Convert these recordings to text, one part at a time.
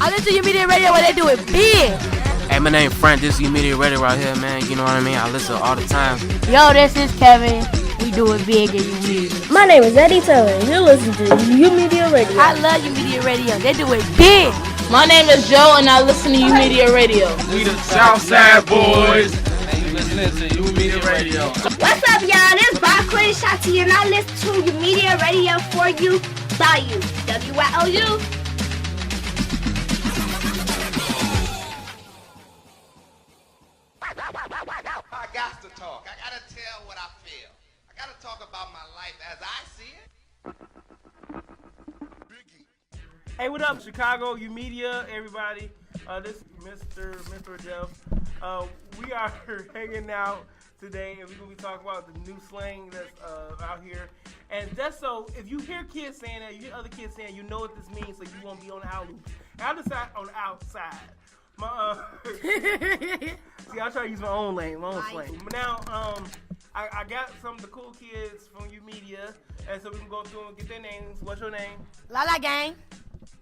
I listen to YOUmedia Radio where they do it big. Hey, my name Frank. This is YOUmedia Radio right here, man. You know what I mean? I listen all the time. Yo, this is Kevin. We do it big at YOUmedia. My name is Eddie Taylor, and you listen to YOUmedia Radio. I love YOUmedia Radio. They do it big. My name is Joe, and I listen to YOUmedia Radio. We the Southside Boys, and you listening to YOUmedia Radio. What's up, y'all? This is Bob Quinn Shotty, and I listen to YOUmedia Radio for you, by you. WYOU. I got to talk. I got to tell what I feel. I got to talk about my life as I see it. Hey, what up, Chicago, YOUmedia, everybody? This is Mr. Jeff. We are hanging out today, and we're going to be talking about the new slang that's out here. And that's so, if you hear kids saying that, you hear other kids saying, you know what this means, so you won't be on the out loop. And I decide on the outside. See, I try to use my own lane, my own slang. But now, I got some of the cool kids from YOUmedia, and so we can go through and get their names. What's your name? Lala Gang.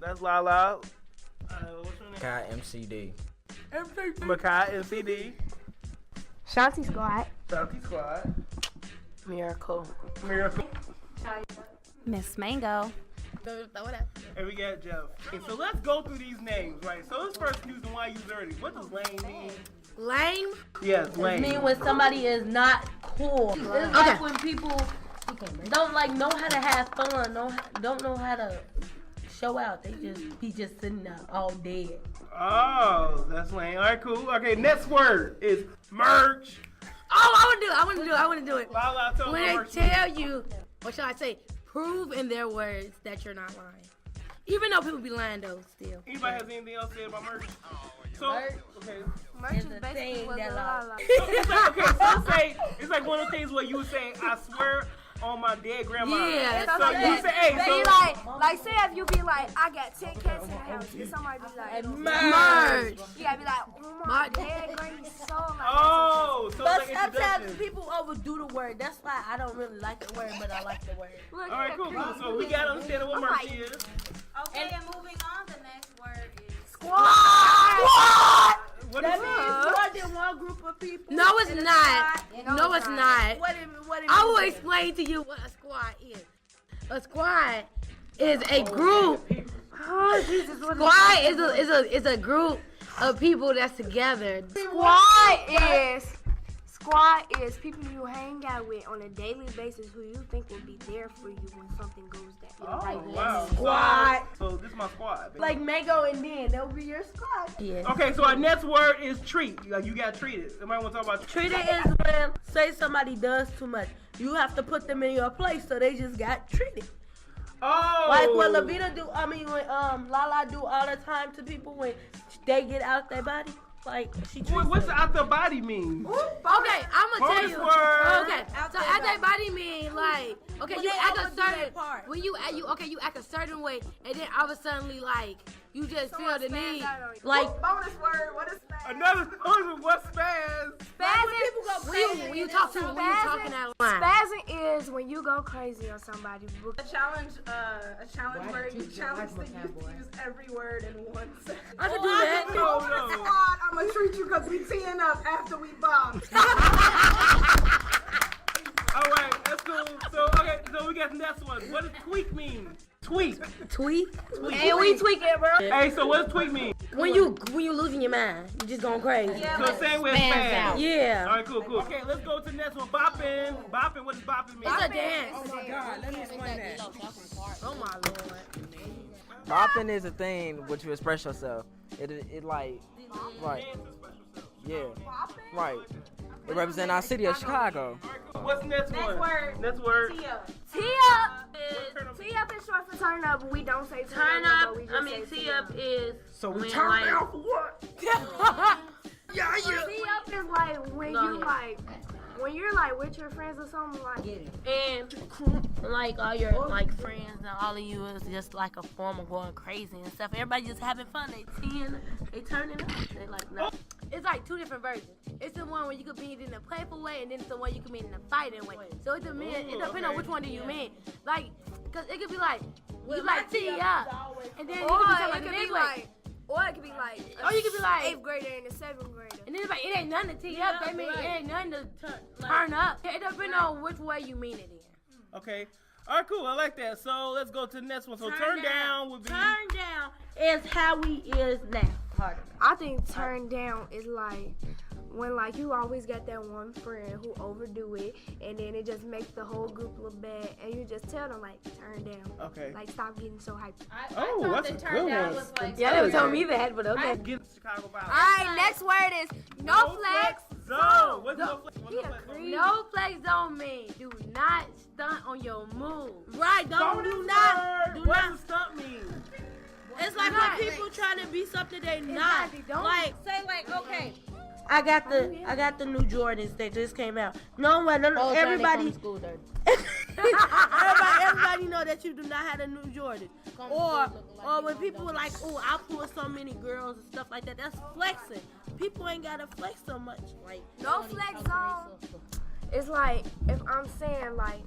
That's Lala. What's your name? Makai MCD. Makai MCD. Shanti Squad. Shanti Squad. Miracle. Miss Mango. And we got Jeff. Okay, so let's go through these names, right? So let's first use the one I used already. What does lame mean? Lame? Yeah, lame. Mean when somebody is not cool. It's like when people don't know how to have fun, don't know how to show out. They just be sitting there all dead. Oh, that's lame. All right, cool. Okay, next word is merch. Oh, I want to do it. Lala, tell When me they merch. tell you, what should I say? Prove in their words that you're not lying. Even though people be lying though, still. Anybody has anything else to say about merch? So, okay. Merch is basically what the Lala. It's like one of the things where you would say, I swear on my dead grandma. Yeah. So you say, hey, so Like say if you be like, I got 10 cats in the house, and somebody be like, Merch. yeah, I be like, oh my dead granny's soul. Like, oh, so But it's like sometimes introduction. people overdo the word. That's why I don't really like the word, but I like the word. look, All right, cool. So we got to understand what merch is. Okay, and moving on, the next word is Squad. What That is means more than one group of people. No, it's not. No, it's not. What it I will explain to you what a squad is. A squad is a group. oh Jesus, what Squad is a group of people that's together. Squad is people you hang out with on a daily basis who you think will be there for you when something goes right. Wow. Squad. So this is my squad. Like Mango and Dan, they'll be your squad. Yeah. Okay, so our next word is treat. Like you got treated. Somebody want to talk about Treated is when, say somebody does too much, you have to put them in your place, so they just got treated. Oh. Like what when Lala do all the time to people when they get out their body. Like she treats What's them. out the body mean? Okay, I'm gonna tell you. Bonus word. Okay, so out that body mean like, okay, When you they act a overdo their certain part. when you act a certain way, and then all of a sudden like you just feel the need. Like Bonus word, what is that? Another person, what's spaz? When you talking out of line. Spazzing is when you go crazy on somebody. A challenge word, you challenge the youth to use every word in one sentence. I can do that. No. I'm gonna treat you because we teeing up after we bomb. All right, that's cool. So we got the next one. What does tweak mean? Tweak. Tweet. hey, we tweak it, bro. Hey, so what does tweak mean? When you losing your mind, you just going crazy. So same way as spaz. All Yeah. right, cool. Okay, let's go to the next one. Bopping. Bopping, what does bopping mean? It's a dance. Oh my God, let me explain that. Oh my lord. Bopping is a thing which you express yourself. It like, right. Yeah. Right. It represents our city of Chicago. What's the next one? Next word. Tee up is short for turn up, but we don't say Turn up. Tee up is. So we when, turn like, down for what? Tee up is like when you like when you're like with your friends or something like. And like all your like friends and all of you is just like a form of going crazy and stuff. Everybody just having fun. They turning up. They like no. it's like two different versions. It's the one where you could mean it in a playful way, and then it's the one you could mean in a fighting way. So it depends on which one do you mean. Like, cause it could be like, you like tee up, and then you could be like a big way. Or it could be like, or you could be like 8th grader and a 7th grader. And then it's like, it ain't nothing to tee up. They mean it ain't nothing to turn up. It depends on which way you mean it in. Okay. All right, cool. I like that. So let's go to the next one. So turn down would be. Turn down is how we is now. I think turn down is like when like you always got that one friend who overdo it, and then it just makes the whole group look bad, and you just tell them like turn down. Okay. Like stop getting so hyped. I thought that's the a turn good down one. was like. Yeah, they told me that, but okay. Get Chicago vibe. All right, next word is no flex zone. What's no flex? What's no flex zone? No flex zone mean do not stunt on your move. Right, do not. What does stunt mean? It's like when people trying to be something they not. Don't Like, say like, okay, I got the new Jordans that just came out. No, everybody know that you do not have the new Jordans. Or when people were like, oh, I pull so many girls and stuff like that. That's flexing. People ain't gotta flex so much. Like No flex zone. It's like if I'm saying like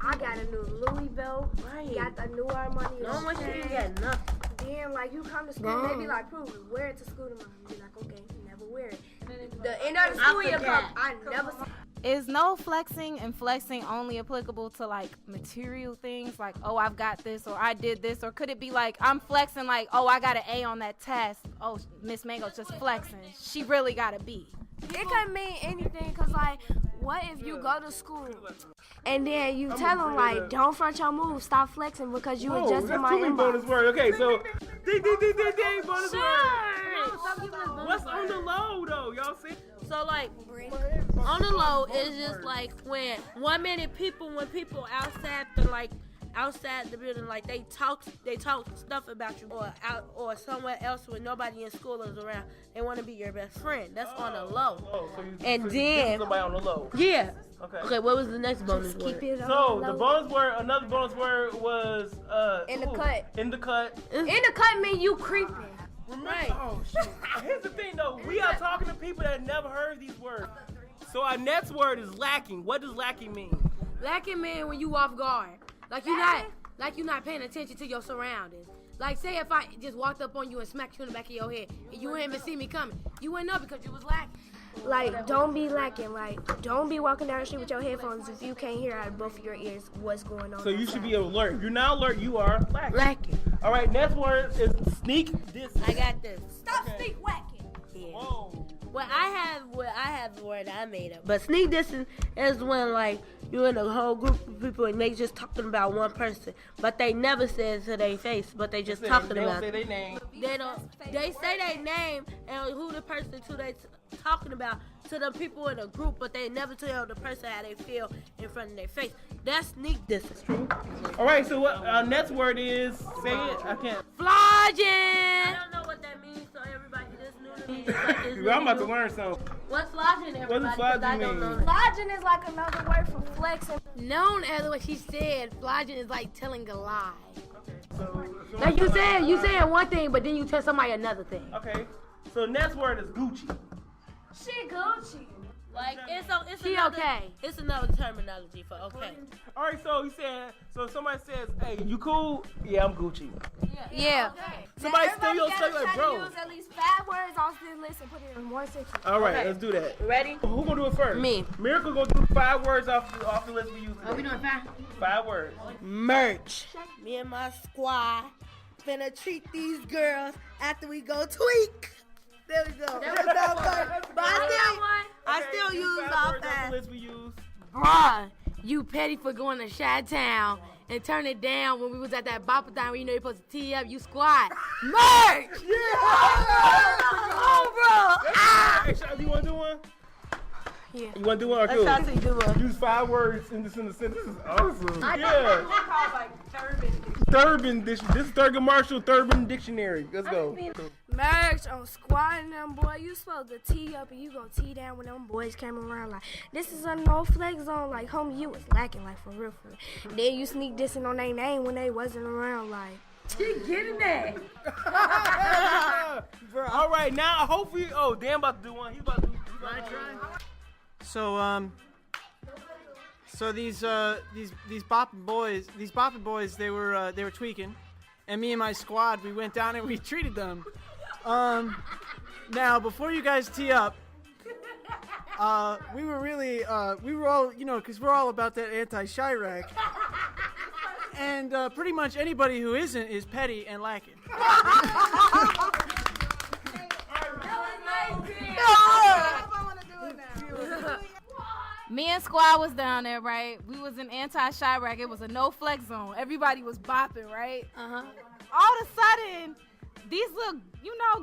I got a new Louis belt, got the new Armani. no one should get nothing. Then like you come to school, they be like, prove it, wear it to school tomorrow. You be like, okay, never wear it. The end of the school year come, I never see. Is no flexing and flexing only applicable to like material things like, oh, I've got this or I did this, or could it be like I'm flexing like, oh, I got an A on that test, oh, Miss Mango's just flexing, she really got a B? It can mean anything, cause like, what if you go to school and then you tell them like, don't front your move, stop flexing because you adjusted my inbox. Bonus word. Okay, so ding bonus word. What's on the low though? Y'all see? So like on the low is just like when 1 minute when people outside the building, like they talk stuff about you, or somewhere else when nobody in school is around. They want to be your best friend. That's on the low. So you somebody on the low. Yeah. Okay. What was the next bonus word? So the bonus word, another bonus word was in the cut. In the cut. In the cut mean you creeping. Right. Oh shit. Here's the thing though, we are talking to people that never heard these words. So our next word is lacking. What does lacking mean? Lacking mean when you off guard. Like you're not paying attention to your surroundings. Like say if I just walked up on you and smacked you in the back of your head and you didn't even see me coming, you wouldn't know because you was lacking. Like don't be lacking. Like don't be walking down the street with your headphones if you can't hear out of both of your ears what's going on. So you should be alert. You're not alert. You are lacking. Lacking. All right. Next word is sneak distance. I got this. Stop sneak whacking. Yeah. Whoa. Well, I have the word I made up. But sneak distance is when like you're in a whole group of people and they just talking about one person, but they never say it to their face, but they just talking about. They don't say their name. They don't. They say their name and who the person to they talking about to the people in the group, but they never tell the person how they feel in front of their face. That's sneak distance. True. All right. So what our next word is? Say it. I can't. Flogging. I don't know what that means, so everybody just knew to me. I'm about to learn something. What's flogging, everybody? What does flogging mean? Flogging is like another word for flexing. Known as what she said, flogging is like telling a lie. Okay. So Like you said one thing, but then you tell somebody another thing. Okay. So next word is Gucci. She Gucci. Like it's she another, okay. It's another terminology for okay. All right, so he said, so somebody says, hey, you cool? Yeah, I'm Gucci. Yeah. Okay. Somebody steal your stuff like, bro. Use at least 5 words off this list and put it in one section. All right, let's do that. Ready? Who gonna do it first? Me. Miracle gonna do 5 words off the list we use. Are we doing 5? 5 words. Merch. Me and my squad finna treat these girls after we go tweak. There we go. But I still use all 5 off the list we use. Bruh, you petty for going to Chi-Town and turn it down when we was at that bopper time where you know you're supposed to tee up, you squat. Merch! Yeah! Oh, bro! Ah! Hey, you wanna do one? Yeah. You wanna do one? Cool. Let's try to do one. Use 5 words in this sentence. This is awesome. Called Yeah. like Turban. Thurban Dictionary. This is Thurgood Marshall Thurban Dictionary. Let's go. Merch on squatting them, boy. You supposed to tee up and you gonna tee down when them boys came around. Like, this is a no flex zone. Like, homie, you was lacking, like, for real. Then you sneak dissing on their name when they wasn't around. Like, She getting that. All right, now hopefully. Oh, Dan about to do one. He about to do. Try. So these bopping boys, they were tweaking, and me and my squad, we went down and we treated them. Now before you guys tee up, we were all, because we're all about that anti-Chirac, and pretty much anybody who isn't is petty and lacking. Me and squad was down there, right? We was in anti-Chirac. It was a no-flex zone. Everybody was bopping, right? All of a sudden, these little,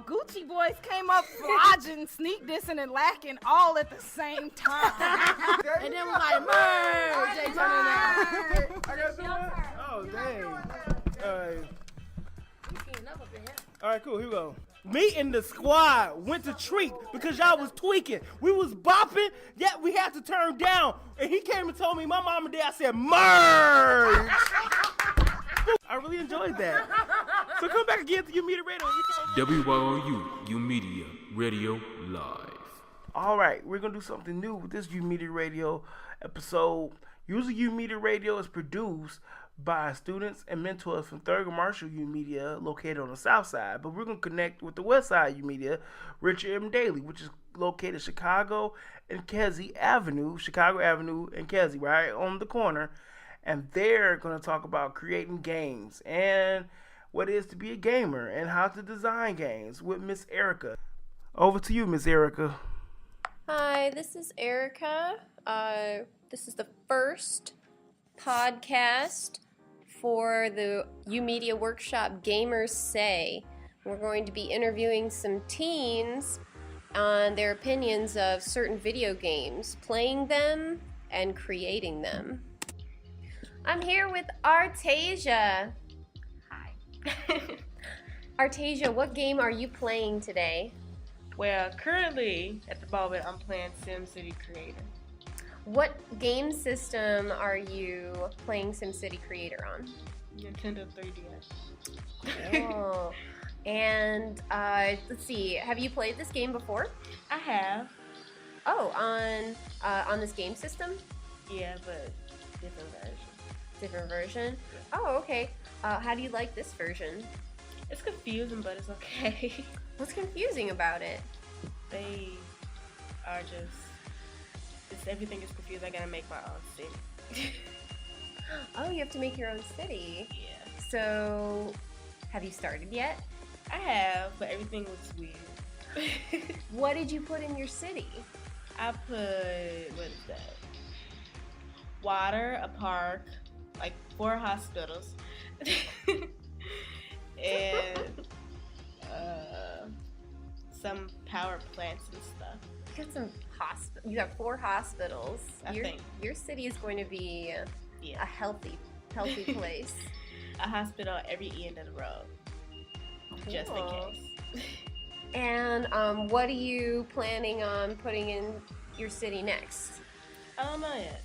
Gucci boys came up flogging, sneak dissing, and lacking all at the same time. And then was like, merge. They turning out. I got someone? Oh, dang. All right, cool. Here we go. Me and the squad went to treat because y'all was tweaking. We was bopping, yet we had to turn down. And he came and told me, my mom and dad said, merge. I really enjoyed that. So come back again to YOUmedia Radio. YOUmedia Radio Live. All right, we're going to do something new with this YOUmedia Radio episode. Usually YOUmedia Radio is produced by students and mentors from Thurgood Marshall YOUmedia, located on the south side. But we're going to connect with the west side YOUmedia, Richard M. Daley, which is located Chicago and Kedzie Avenue, Chicago Avenue and Kedzie, right on the corner. And they're going to talk about creating games and what it is to be a gamer and how to design games with Miss Erica. Over to you, Miss Erica. Hi, this is Erica. This is the first podcast for the YOUmedia Workshop Gamers Say. We're going to be interviewing some teens on their opinions of certain video games, playing them and creating them. I'm here with Artasia. Hi. Artasia, what game are you playing today? Well, currently, at the moment, I'm playing SimCity Creator. What game system are you playing SimCity Creator on? Nintendo 3DS. Oh, and let's see. Have you played this game before? I have. Oh, on this game system? Yeah, but different version. Different version? Yeah. Oh, okay. How do you like this version? It's confusing, but it's okay. What's confusing about it? They are just everything is confused. I gotta make my own city. Oh, you have to make your own city. Yeah. So, have you started yet? I have, but everything looks weird. What did you put in your city? I put, what is that? Water, a park, like 4 hospitals, and some power plants and stuff. You got some you have 4 hospitals. I think. Your city is going to be a healthy place. A hospital at every end of the road. Cool. Just in case. And what are you planning on putting in your city next? I don't know yet.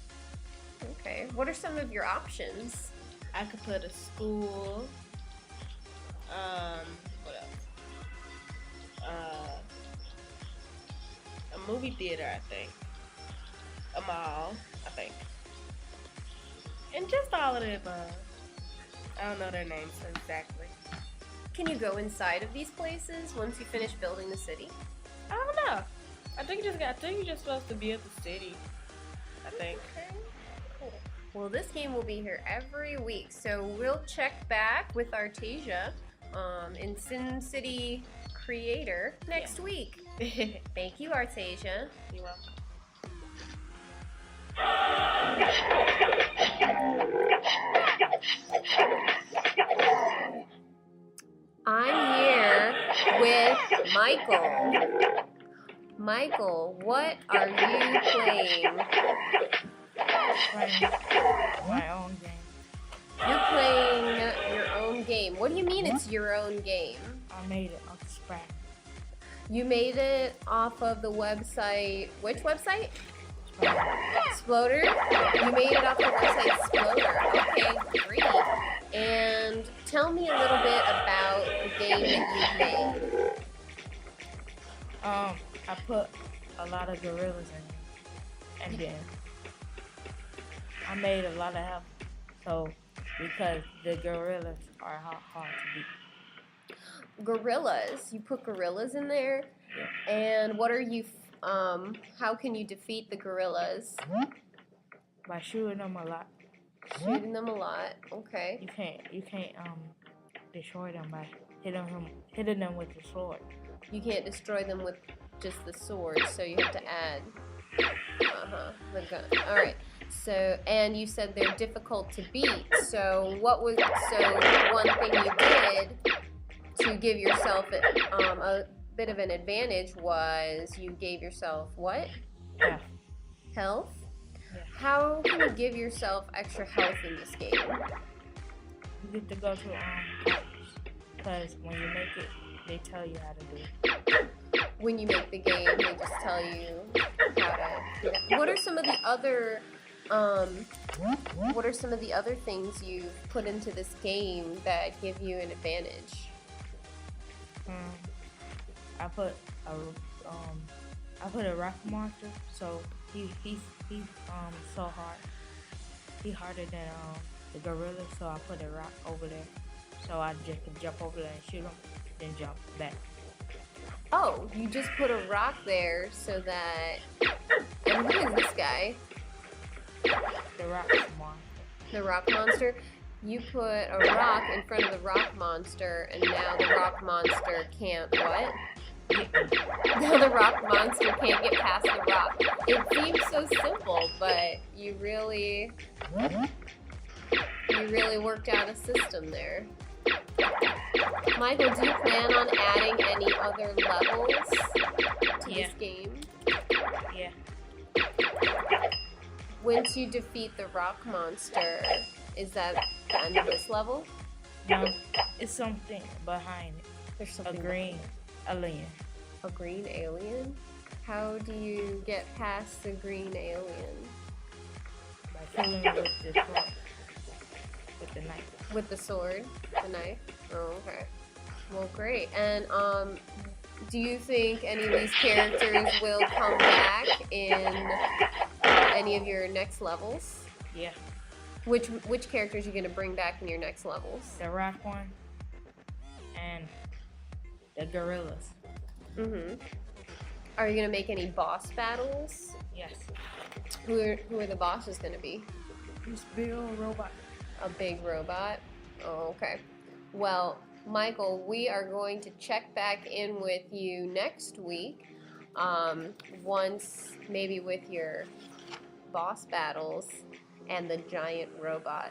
Okay. What are some of your options? I could put a school. What else? A movie theater, I think. A mall, I think. And just all of the above. I don't know their names exactly. Can you go inside of these places once you finish building the city? I don't know. I think you're just supposed to build the city. I think. Okay. Cool. Well, this game will be here every week, so we'll check back with Artasia in SimCity Creator next week. Thank you, Artasia. You're welcome. I'm here with Michael. Michael, what are you playing? My own game. You're playing your own game. What do you mean it's your own game? I made it off the scratch. You made it off of the website. Which website? Exploder? You made it off the website Exploder. Okay, great. And tell me a little bit about the game that you've made. I put a lot of gorillas in it, and then I made a lot of help. So because the gorillas are hard to beat. Gorillas. You put gorillas in there? Yeah. And what are you, how can you defeat the gorillas? By shooting them a lot. Shooting them a lot, okay. You can't destroy them by hitting them with the sword. You can't destroy them with just the sword, so you have to add the gun. All right. So, and you said they're difficult to beat. So, one thing you did to give yourself a bit of an advantage was you gave yourself what? Yeah. Health? Yeah. How can you give yourself extra health in this game? You get to go to because when you make it, they tell you how to do it. When you make the game, they just tell you how to do that. What are some of the other things you've put into this game that give you an advantage? I put a rock monster, so he's so hard. He's harder than the gorilla, so I put a rock over there, so I just can jump over there and shoot him, then jump back. Oh, you just put a rock there so that. And who is this guy? The rock monster. The rock monster. You put a rock in front of the rock monster, and now the rock monster can't what? Now the rock monster can't get past the rock. It seems so simple, but you really worked out a system there. Michael, do you plan on adding any other levels to this game? Yeah. Once you defeat the rock monster, is that the end of this level? No, it's something behind it. There's something. A green alien. A green alien? How do you get past the green alien? By killing it with the sword. With the knife. With the sword? The knife? Oh, okay. Well, great. And do you think any of these characters will come back in any of your next levels? Yeah. Which characters are you going to bring back in your next levels? The rock one and the gorillas. Mm-hmm. Are you going to make any boss battles? Yes. Who are the bosses going to be? This big old robot. A big robot? Oh, okay. Well, Michael, we are going to check back in with you next week. Once maybe with your boss battles and the giant robot.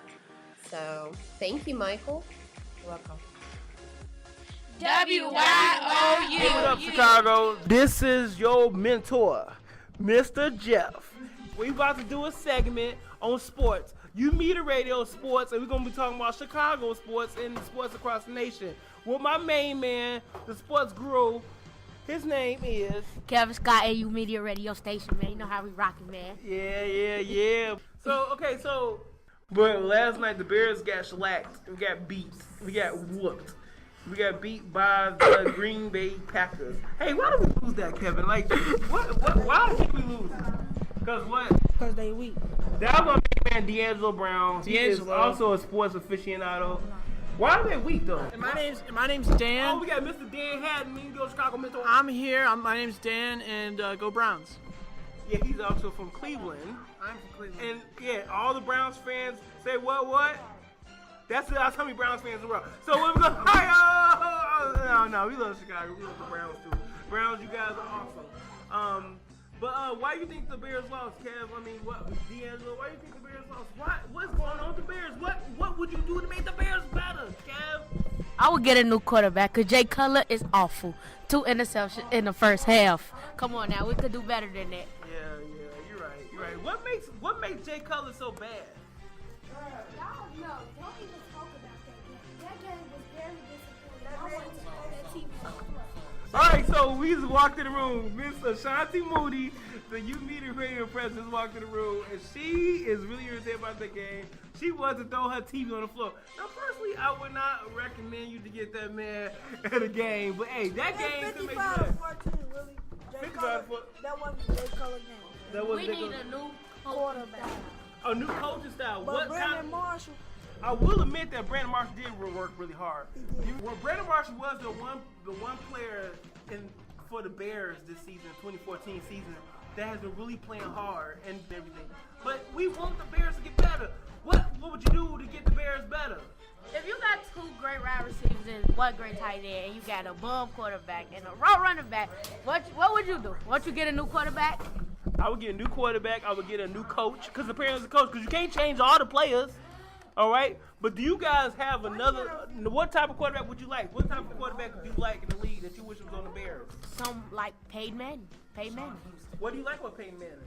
So, thank you, Michael. You're welcome. WYOU. What up, Chicago? This is your mentor, Mr. Jeff. We about to do a segment on sports. YOUmedia Radio sports, and we're going to be talking about Chicago sports and sports across the nation. With my main man, the sports guru, his name is Kevin Scott at YOUmedia Radio Station, man. You know how we rockin', man. Yeah. But last night the Bears got shellacked. We got beat. We got whooped. We got beat by the Green Bay Packers. Hey, why did we lose that, Kevin? Like, why did we lose? Because what? Because they weak. That was my main man, D'Angelo Brown. He is also a sports aficionado. Why are they weak, though? And my name's Dan. Oh, we got Mr. Dan Haddon. You go Chicago mentor. I'm here. My name's Dan, and go Browns. Yeah, he's also from Cleveland. I'm from Cleveland. And yeah, all the Browns fans say what? That's how many Browns fans in the world. So we're going, no, we love Chicago. We love the Browns too. Browns, you guys are awesome. But why do you think the Bears lost, Kev? I mean, D'Angelo, why do you think the Bears lost? What's going on with the Bears? What would you do to make the Bears better, Kev? I would get a new quarterback because Jay Cutler is awful. 2 interceptions in the first half. Come on now, we could do better than that. Yeah, you're right. What makes Jay Cutler so bad? Y'all know, don't even talk about that game. That game was very disappointing. I wanted to throw that TV on the floor. All right, so we just walked in the room. Miss Ashanti Moody, the YOUmedia Radio president, walked in the room, and she is really irritated about the game. She wants to throw her TV on the floor. Now, personally, I would not recommend you to get that man at a game, but hey, that game is gonna make you mad. 55-14. That wasn't the color game. We need a new quarterback. A new coaching style. But Brandon Marshall. I will admit that Brandon Marshall did work really hard. Well, Brandon Marshall was the one player for the Bears this season, 2014 season, that has been really playing hard and everything. But we want the Bears to get better. What would you do to get the Bears better? If you got two great wide receivers and one great tight end, and you got a bum quarterback and a raw running back, what would you do? Won't you get a new quarterback? I would get a new quarterback. I would get a new coach, because apparently it's a coach, because you can't change all the players. All right? But do you guys have another, what type of quarterback would you like? What type of quarterback would you like in the league that you wish was on the Bears? Some like Peyton Manning. What do you like about Peyton Manning?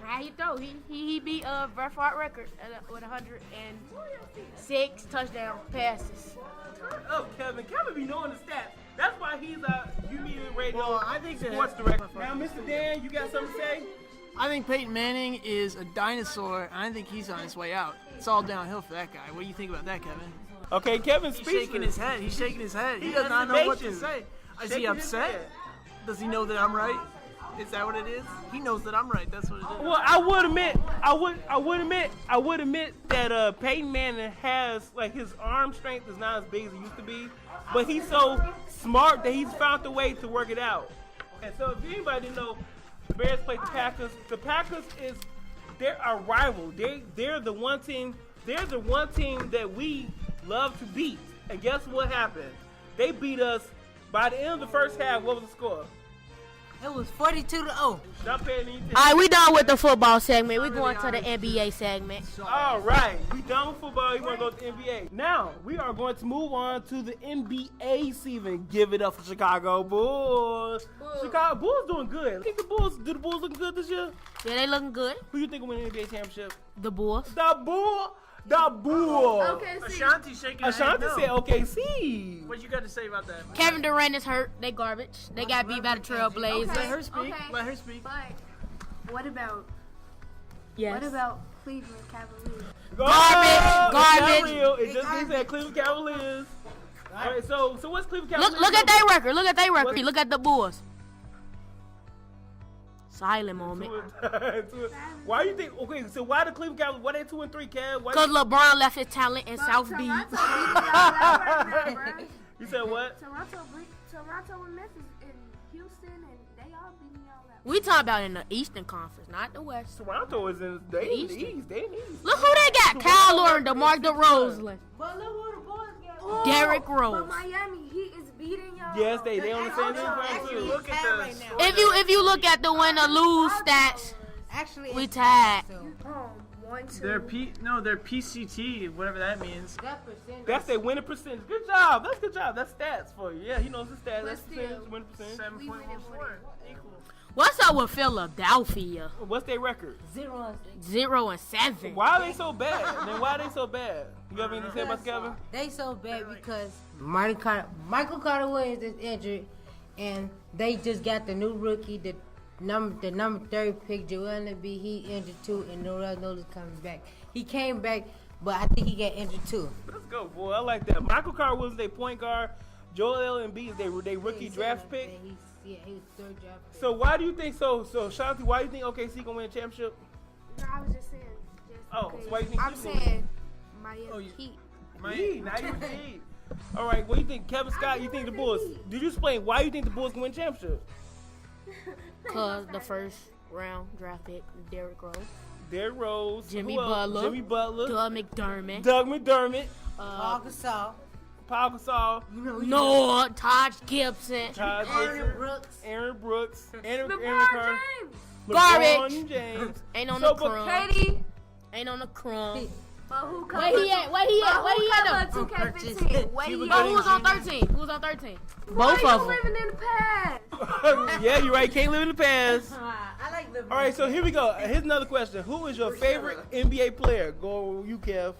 How he throw? He beat Brett Favre record with 106 touchdown passes. Turn up, Kevin. Kevin be knowing the stats. That's why he's a YOUmedia Radio sports that- director. Now, Mr. Dan, you got something to say? I think Peyton Manning is a dinosaur. I think he's on his way out. It's all downhill for that guy. What do you think about that, Kevin? Okay, Kevin's He's shaking his head. He's shaking his head. He does not know what to say. Is he upset? Does he know that I'm right? Is that what it is? He knows that I'm right. That's what it is. Well, I would admit that Peyton Manning has, like, his arm strength is not as big as it used to be, but he's so smart that he's found a way to work it out. And so, if anybody didn't know, the Bears played the Packers. The Packers they're our rival. They're the one team. They're the one team that we love to beat. And guess what happened? They beat us by the end of the first half. What was the score? It was 42-0. Stop paying attention. All right, we done with the football segment. We going to the NBA segment. All right, we done with football. We want to go to the NBA. Now, we are going to move on to the NBA season. Give it up for Chicago Bulls. Chicago Bulls doing good. Do the Bulls looking good this year? Yeah, they looking good. Who you think will win the NBA championship? The Bulls. The Bull. Okay, Ashanti shaking her head Ashanti no. said OKC. What you got to say about that? Kevin Durant is hurt. They garbage. They got beat by the Trailblazers. Let her speak. Okay. Let her speak. But what about Yes. what about Cleveland Cavaliers? Garbage. It just said Cleveland Cavaliers. All right, so what's Cleveland Cavaliers? Look at their record. Look at their record. Look at the Bulls. Silent moment. Why you think? Okay, so why the Cleveland Cavaliers? Why they 2-3, Kev? Because LeBron left his talent in South Beach. You said what? Toronto and Memphis and Houston and they all beating y'all out. We talking about in the Eastern Conference, not the West. Toronto is in the East. They in the East. Look who they got. Kyle Lowry, DeMar DeRozan, But look who the boys got. Derrick But Rose. Miami, he is beating y'all. Yes, they on the same team too. Look at this. If you look at the win or lose stats, Actually, we tied. 1-2. Their PCT, whatever that means. That's their winning percentage. Good job. That's good job. That's stats for you. Yeah, he knows the stats. That's percentage, winning percentage. 7.14 equal. What's up with Philadelphia? What's their record? 0-7. Why are they so bad? Then why are they so bad? You have anything to say about Kevin? They so bad because Michael Carter Williams is injured, and they just got the new rookie, the number 30 pick, Joel Embiid. He injured too, and nobody knows he's coming back. He came back, but I think he got injured too. Let's go, boy. I like that. Michael Carter was their point guard. Joel Embiid is their rookie draft pick. He was third draft pick. So why do you think so? So Shanti, why do you think OKC gonna win a championship? No, I was just saying. So why do you think I'm Cleveland saying Miami Heat. Heat. Now you Heat. All right. What do you think, Kevin Scott? You think the Bulls? Did you explain why you think the Bulls can win championship? Because the first round draft pick, Derrick Rose. Jimmy Butler. Doug McDermott. Paul Gasol. No, Taj Gibson. Aaron Brooks. LeBron Garbage. James. Ain't on the crumb. Katie. Ain't on the crumb. But who Where he at? Where he at? 2K15. Where he Who at? was on 13? Who was on 13? Both of them. living in the past. Yeah, you're right. Can't live in the past. I like LeBron. All right, so here we go. Here's another question. Who is your favorite NBA player? Go with you, Kev.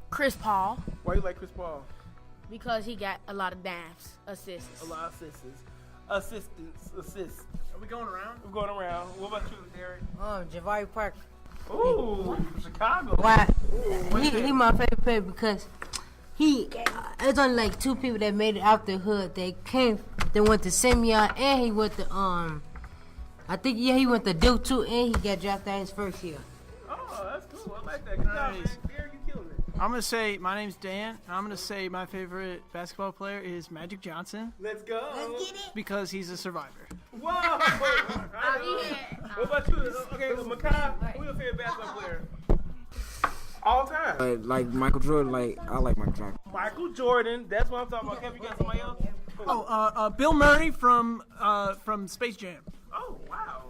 Chris Paul. Why you like Chris Paul? Because he got a lot of dimes, assists. A lot of assists. Assist. Are we going around? We're going around. What about you, Derek? Jabari Parker. Ooh, Chicago. Why? He my favorite player because it's only like 2 people that made it out the hood. They went to Simeon and he went to I think he went to Duke too, and he got drafted out his first year. Oh, that's cool. I like that. Good job, man. Derek, you killed it. I'm gonna say my name's Dan. And I'm gonna say my favorite basketball player is Magic Johnson. Let's go. Let's get it. Because he's a survivor. Whoa. What about you? Okay, Makai, who's your favorite basketball player? All time. Like Michael Jordan. I like Michael Jordan. Michael Jordan. That's what I'm talking about. Kevin, you got somebody else? Bill Murray from Space Jam. Oh, wow.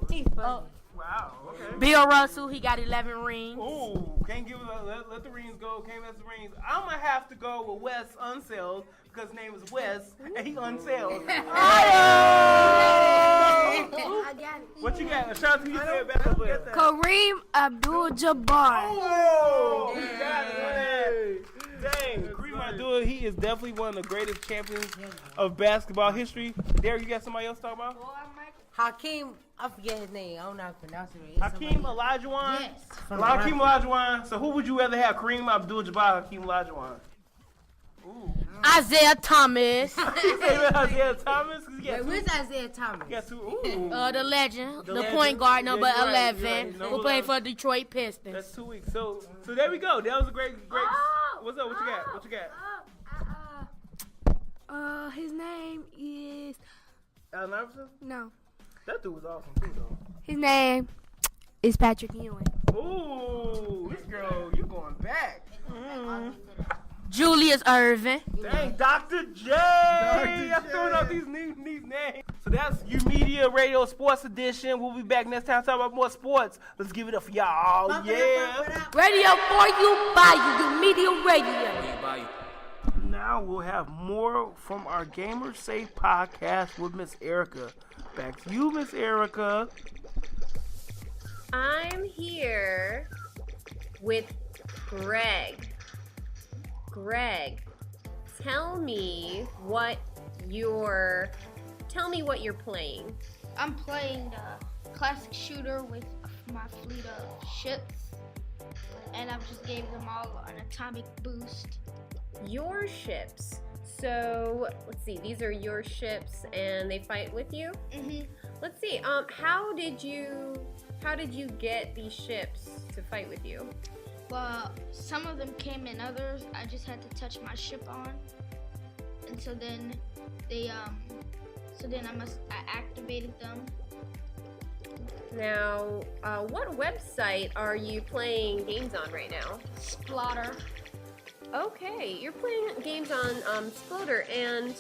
Wow, okay. Bill Russell, he got 11 rings. Ooh, can't give it. Let the rings go. Can't mess the rings. I'm gonna have to go with Wes Unseld because his name is Wes and he unselled. I got it. What you got? Shout out to you, favorite basketball player. Kareem Abdul-Jabbar. Oh, he got it. Dang, Kareem Abdul, he is definitely one of the greatest champions of basketball history. Derek, you got somebody else to talk about? Hakeem, I forget his name. I don't know how to pronounce it. Hakeem Olajuwon? Yes. Hakeem Olajuwon. So who would you rather have, Kareem Abdul-Jabbar or Hakeem Olajuwon? Ooh. Isaiah Thomas. Isaiah Thomas? Where's Isaiah Thomas? The legend, the point guard, number 11, who played for Detroit Pistons. That's 2 weeks. So there we go. That was a great. What's up? What you got? His name is. Allen Iverson? No. That dude was awesome too, though. His name is Patrick Ewing. Ooh, this girl, you going back. Julius Erving. Dang, Dr. J. I'm throwing out these names. So that's YOUmedia Radio Sports Edition. We'll be back next time talking about more sports. Let's give it up for y'all. Yeah. Radio for you, by you. YOUmedia Radio. Now we'll have more from our Gamers Safe podcast with Miss Erica. Back to you, Miss Erica. I'm here with Greg. Greg, tell me what you're playing. I'm playing the classic shooter with my fleet of ships, and I've just gave them all an atomic boost. Your ships. So let's see. These are your ships, and they fight with you. Let's see. How did you get these ships to fight with you? Well, some of them came in, others I just had to touch my ship on, and so then I activated them. Now, what website are you playing games on right now? Splotter. Okay, you're playing games on Splotter, and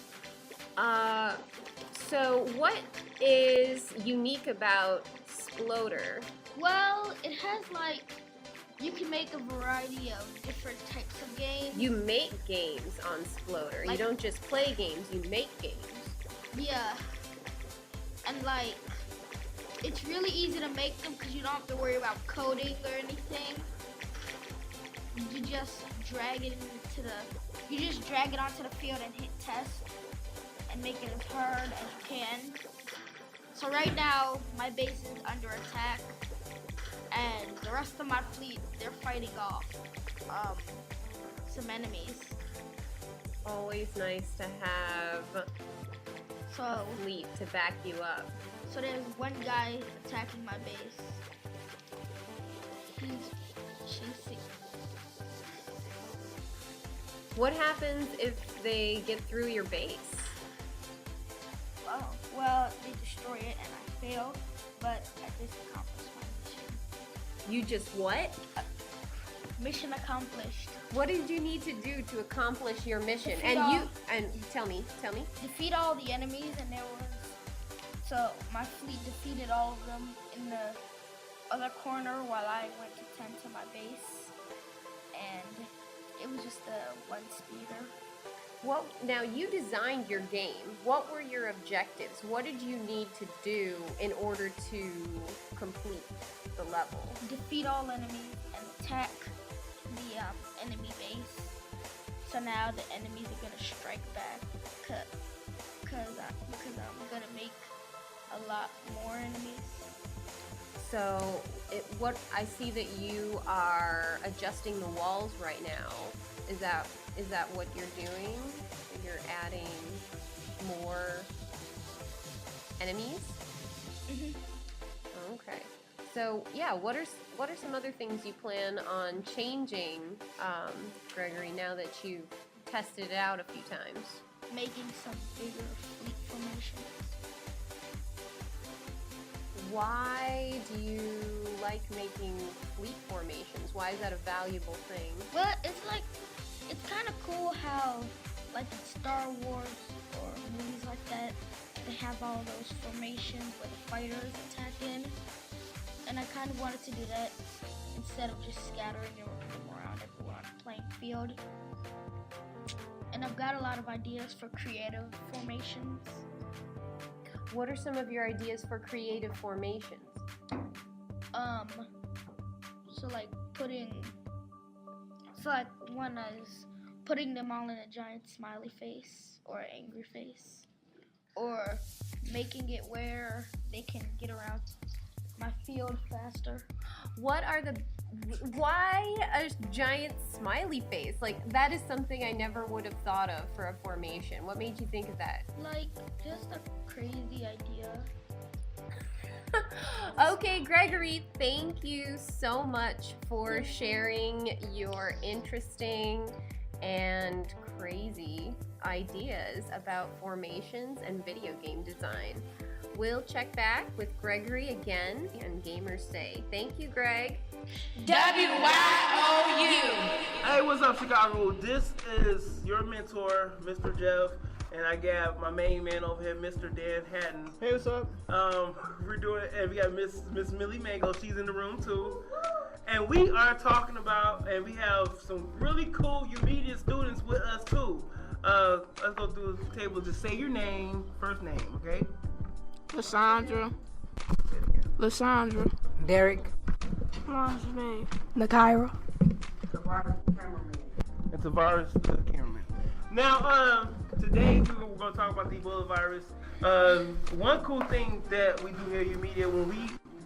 so what is unique about Splotter? Well, it has you can make a variety of different types of games. You make games on Splotter. You don't just play games, you make games. Yeah. And it's really easy to make them because you don't have to worry about coding or anything. You just drag it onto the field and hit test and make it as hard as you can. So right now my base is under attack, and the rest of my fleet, they're fighting off some enemies. Always nice to have a fleet to back you up. So there's one guy attacking my base. She's sick. What happens if they get through your base? Oh, well, they destroy it and I failed, but I just accomplished my mission. You just what? Mission accomplished. What did you need to do to accomplish your mission? Tell me. Defeat all the enemies, and so my fleet defeated all of them in the other corner while I went to tend to my base, and it was just a one-speeder. Now you designed your game. What were your objectives? What did you need to do in order to complete the level? Defeat all enemies and attack the enemy base. So now the enemies are gonna strike back because I'm gonna make a lot more enemies. So, what I see that you are adjusting the walls right now. Is that what you're doing? You're adding more enemies? Okay. So yeah, what are some other things you plan on changing, Gregory? Now that you've tested it out a few times, Making some bigger fleet formations. why do you like making fleet formations? Why is that a valuable thing? Well, it's kind of cool how, like in Star Wars or movies like that, they have all those formations where the fighters attack in. And I kind of wanted to do that instead of just scattering them around everywhere on the playing field. And I've got a lot of ideas for creative formations. What are some of your ideas for creative formations? One is putting them all in a giant smiley face or an angry face, or making it where they can get around my field faster. Why a giant smiley face? Like, that is something I never would have thought of for a formation. What made you think of that? Like, just a crazy idea. Okay, Gregory, thank you so much for sharing your interesting and crazy ideas about formations and video game design. We'll check back with Gregory again on Gamers Say. Thank you, Greg. WYOU. Hey, what's up, Chicago? This is your mentor, Mr. Jeff, and I got my main man over here, Mr. Dan Hatton. Hey, what's up? We're doing, and we got Miss Millie Mango. She's in the room too, and we are talking about, and we have some really cool YOUmedia students with us too. Let's go through the table. Just say your name, first name, okay? Lysandra. Derek. What's his name? Nakaira. And Tavares, the cameraman. Now, today we're going to talk about the Ebola virus. One cool thing that we do here at YOUmedia,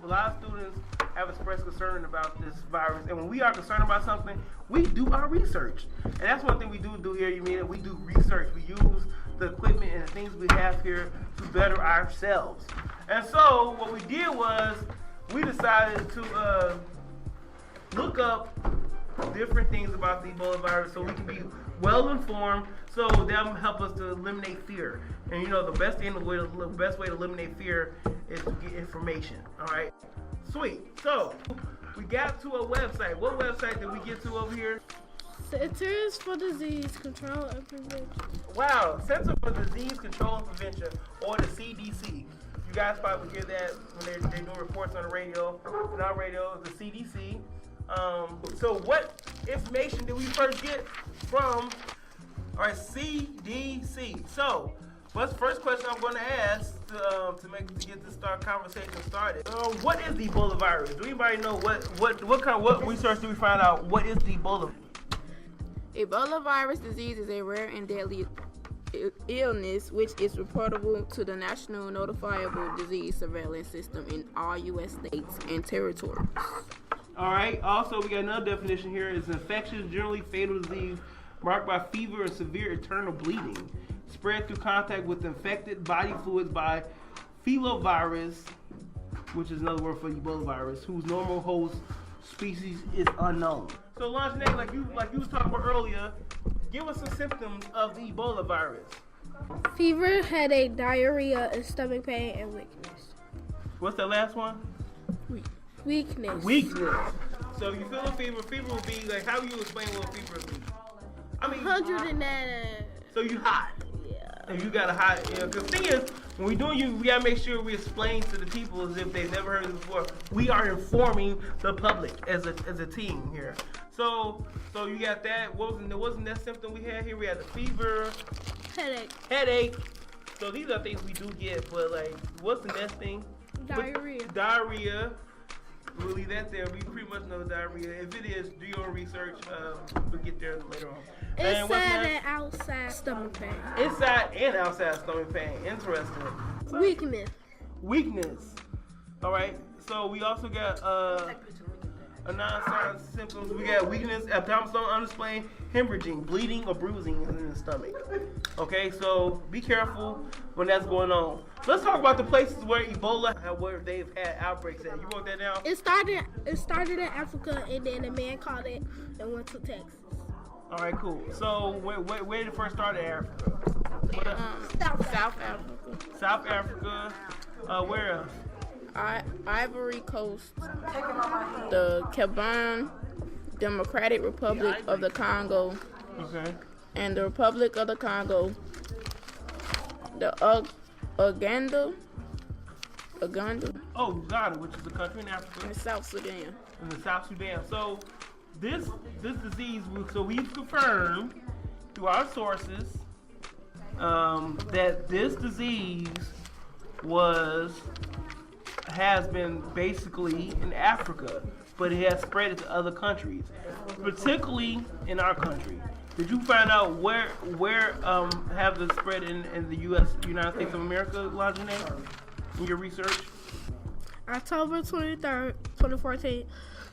a lot of students have expressed concern about this virus, and when we are concerned about something, we do our research. And that's one thing we do here at YOUmedia. We do research. We use the equipment and the things we have here to better ourselves. And so what we did was we decided to look up different things about the Ebola virus so we can be well informed, so that'll help us to eliminate fear. And you know, the best way to eliminate fear is to get information. All right, sweet. So we got to a website. What website did we get to over here? Centers for Disease Control and Prevention. Wow, Center for Disease Control and Prevention, or the CDC. You guys probably hear that when they're doing reports on the radio. On our radio, the CDC. So what information did we first get from our CDC? So, what's the first question I'm going to ask to get this conversation started? What is the Ebola virus? Do anybody know what research do we find out? What is the Ebola? Ebola virus disease is a rare and deadly illness which is reportable to the National Notifiable Disease Surveillance System in all U.S. states and territories. All right. Also, we got another definition here. It's an infectious, generally fatal disease marked by fever and severe internal bleeding, spread through contact with infected body fluids by filovirus, which is another word for Ebola virus, whose normal host species is unknown. So, Longinette, like you was talking about earlier, give us some symptoms of the Ebola virus. Fever, headache, diarrhea, and stomach pain, and weakness. What's the last one? Weakness. So you feel a fever. Fever would be like, how do you explain what a fever would be? I mean, 109. So you hot. Yeah. And you got a hot, because the thing is, when we doing we gotta make sure we explain to the people as if they've never heard this before. We are informing the public as a team here. So you got that. Wasn't that symptom we had here? We had the fever, headache. So these are things we do get, but like, what's the next thing? Diarrhea. Diarrhea. we'll leave that there. We pretty much know diarrhea. If it is, do your own research. We'll get there later on. Inside and outside stomach pain. Inside and outside stomach pain. Interesting. Weakness. All right. So we also got a non-sign symptoms. We got weakness, abdominal stone unexplained, hemorrhaging, bleeding, or bruising in the stomach. Okay, so be careful when that's going on. So let's talk about the places where Ebola, where they've had outbreaks at. You wrote that down? It started in Africa, and then a man caught it and went to Texas. All right, cool. So where did it first start in Africa? South Africa. South Africa. Where else? Ivory Coast, the Gabon, Democratic Republic of the Congo, and the Republic of the Congo, the Uganda. Oh, Uganda, which is a country in Africa. And South Sudan. In the South Sudan. So this disease, so we've confirmed through our sources that this disease has been basically in Africa, but it has spread to other countries, particularly in our country. Did you find out where have the spread in the United States of America, Lajane, in your research? October 23rd, 2014,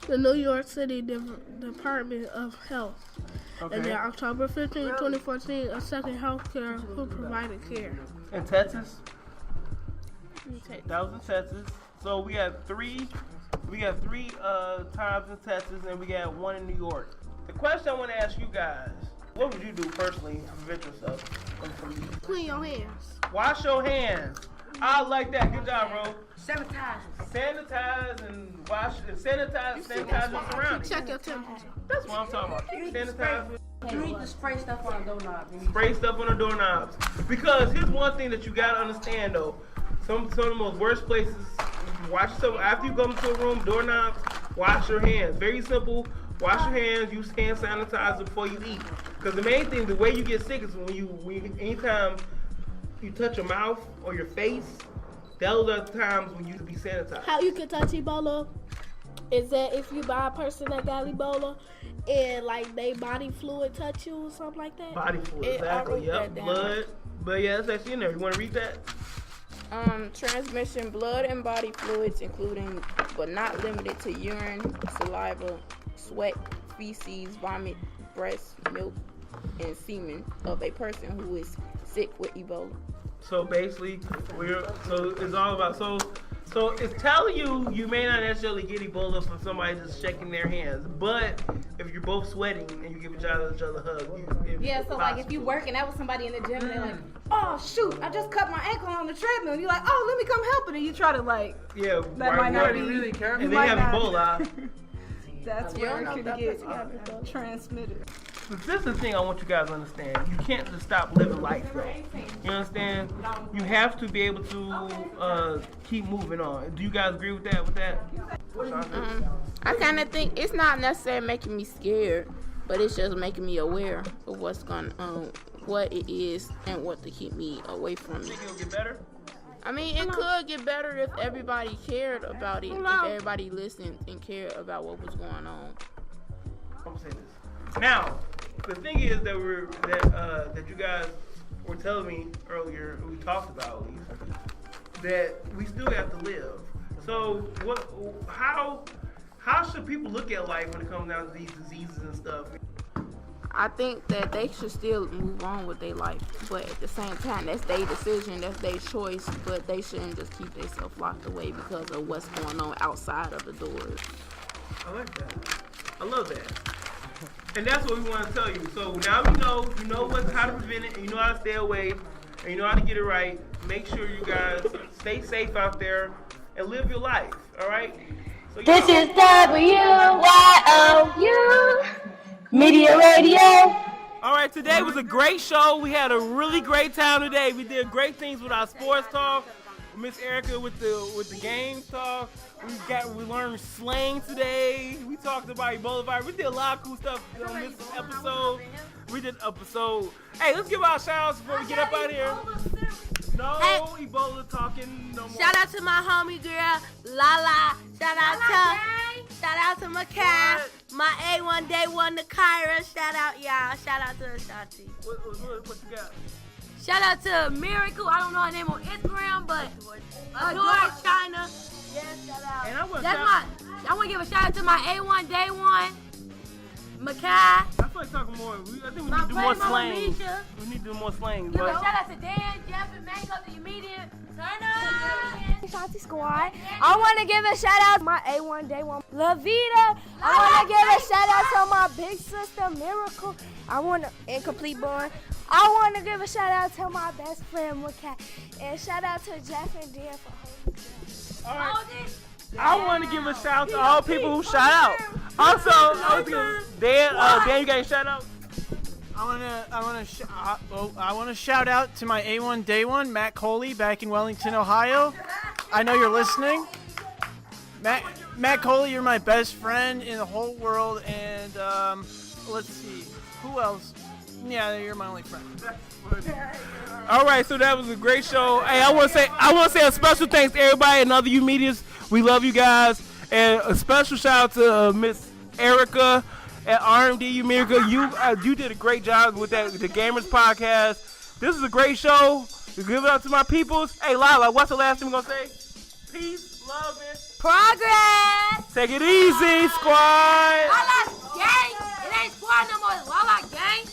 the New York City Department of Health. Okay. And then October 15, 2014, a second healthcare who provided care. In Texas? That was in Texas. So we got three times in Texas, and we got one in New York. The question I want to ask you guys: what would you do personally to prevent yourself from clean your hands? Wash your hands. I like that. Good job, bro. Sanitize and wash and sanitize your surroundings. Check your temperature. That's what I'm talking about. Sanitize. You need to spray stuff on the doorknobs. Spray stuff on the doorknobs. Because here's one thing that you gotta understand though. Some of the most worst places, wash yourself after you come into a room, doorknobs, wash your hands. Very simple. Wash your hands, use hand sanitizer before you eat. Because the main thing, the way you get sick is anytime you touch your mouth or your face, those are the times when you need to be sanitized. How you can touch Ebola is that if you buy a person that got Ebola and like they body fluid touch you or something like that. Body fluid, exactly. Yep, blood. But yeah, that's actually in there. You want to read that? Transmission, blood and body fluids, including but not limited to urine, saliva, sweat, feces, vomit, breast, milk, and semen of a person who is sick with Ebola. So basically, it's all about so it's telling you may not necessarily get Ebola from somebody just shaking their hands, but if you're both sweating and you give each other a hug, yeah. So like if you working out with somebody in the gym and they're like, oh shoot, I just cut my ankle on the treadmill, and you're like, oh, let me come help it, and you try to like, that might not be really careful. And they have Ebola. That's where it can get transmitted. This is the thing I want you guys to understand. You can't just stop living life, though. You understand? You have to be able to keep moving on. Do you guys agree with that? I kind of think it's not necessarily making me scared, but it's just making me aware of what's going on, what it is, and what to keep me away from it. Think it'll get better? I mean, it could get better if everybody cared about it, if everybody listened and cared about what was going on. I'm gonna say this. Now, the thing is that you guys were telling me earlier, we talked about at least, that we still have to live. So, how should people look at life when it comes down to these diseases and stuff? I think that they should still move on with their life, but at the same time, that's their decision, that's their choice, but they shouldn't just keep themselves locked away because of what's going on outside of the doors. I like that. I love that. And that's what we want to tell you. So now you know how to prevent it, and you know how to stay away, and you know how to get it right. Make sure you guys stay safe out there and live your life, all right? So, this is YOUmedia Radio. All right, today was a great show. We had a really great time today. We did great things with our sports talk. Miss Erica with the games talk. We learned slang today. We talked about Ebola Virus. We did a lot of cool stuff on this episode. Hey, let's give our shout outs before we get up out of here. No Ebola talking no more. Shout out to my homie girl, Lala. Shout out to Shout out to Makai, my A1 Day 1 to Kyra. Shout out, y'all. Shout out to Ashanti. What you got? Shout out to Miracle. I don't know her name on Instagram, but Adore China. Yeah, shout out. And I want to give a shout out to my A1 Day 1, Makai. I feel like talking more. I think we need to do more slang. Misha. We need to do more slang. Give a shout out to Dan, Jeff, and Mango, the immediate. Turn up. Shanti Squad. I want to give a shout out to my A1 Day 1, La Vida. I want to give a shout out to my big sister, Miracle. I want to, Incomplete Born. I want to give a shout out to my best friend, Makai. And shout out to Jeff and Dan for holding me down. All right. I want to give a shout out to all people who shout out. Also, Dan, you got any shout outs? I want to shout out to my A1 Day 1, Matt Coley, back in Wellington, Ohio. I know you're listening. Matt Coley, you're my best friend in the whole world, and let's see, who else? Yeah, you're my only friend. All right, so that was a great show. Hey, I want to say a special thanks to everybody and other YouMedias. We love you guys, and a special shout out to Miss Erica at RMD YOUmedia. You did a great job with the Gamers Podcast. This is a great show. Give it up to my peoples. Hey, Lala, what's the last thing we're gonna say? Peace, love, and Progress. Take it easy, squad. Lala's gang. It ain't squad no more. It's Lala gang.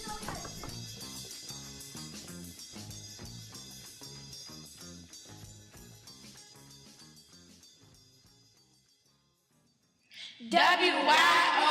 WYOU.